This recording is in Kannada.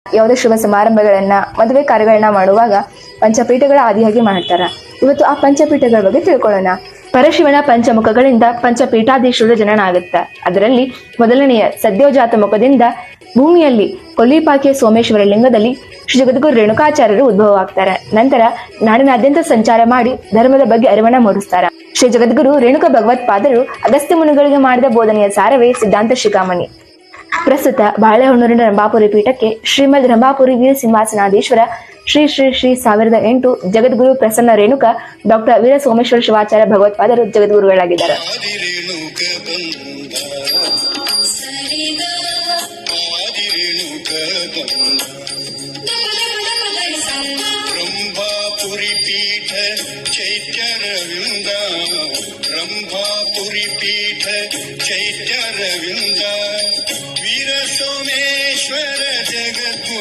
ಯಾವುದೇ ಶುಭ ಸಮಾರಂಭಗಳನ್ನ ಮದುವೆ ಕಾರ್ಯಗಳನ್ನ ಮಾಡುವಾಗ ಪಂಚಪೀಠಗಳ ಆದಿಯಾಗಿ ಮಾಡ್ತಾರ. ಇವತ್ತು ಆ ಪಂಚಪೀಠಗಳ ಬಗ್ಗೆ ತಿಳ್ಕೊಳ್ಳೋಣ. ಪರಶಿವನ ಪಂಚಮುಖಗಳಿಂದ ಪಂಚಪೀಠಾಧೀಶ್ವರ ಜನನ ಆಗುತ್ತೆ. ಅದರಲ್ಲಿ ಮೊದಲನೆಯ ಸದ್ಯೋಜಾತ ಮುಖದಿಂದ ಭೂಮಿಯಲ್ಲಿ ಕೊಲ್ಲಿಪಾಕಿಯ ಸೋಮೇಶ್ವರ ಲಿಂಗದಲ್ಲಿ ಶ್ರೀ ಜಗದ್ಗುರು ರೇಣುಕಾಚಾರ್ಯರು ಉದ್ಭವ ಆಗ್ತಾರೆ. ನಂತರ ನಾಡಿನಾದ್ಯಂತ ಸಂಚಾರ ಮಾಡಿ ಧರ್ಮದ ಬಗ್ಗೆ ಅರಿವನ್ನ ಮೂಡಿಸ್ತಾರ. ಶ್ರೀ ಜಗದ್ಗುರು ರೇಣುಕ ಭಗವತ್ಪಾದರು ಅಗಸ್ತ್ಯ ಮುನಿಗಳಿಗೆ ಮಾಡಿದ ಬೋಧನೆಯ ಸಾರವೇ ಸಿದ್ಧಾಂತ ಶಿಖಾಮಣಿ. ಪ್ರಸ್ತುತ ಬಾಳೆಹೊನ್ನೂರಿನ ರಂಭಾಪುರಿ ಪೀಠಕ್ಕೆ ಶ್ರೀಮದ್ ರಂಭಾಪುರಿ ವೀರ ಸಿಂಹಾಸನಾಧೀಶ್ವರ ಶ್ರೀ ಶ್ರೀ ಶ್ರೀ 1008 ಜಗದ್ಗುರು ಪ್ರಸನ್ನ ರೇಣುಕ ಡಾಕ್ಟರ್ ವೀರ ಸೋಮೇಶ್ವರ ಶಿವಾಚಾರ್ಯ ಭಗವತ್ಪಾದರು ಜಗದ್ಗುರುಗಳಾಗಿದ್ದಾರೆ. ರಂಭಾಪುರಿ ಪೀಠ ಚೈತ್ಯ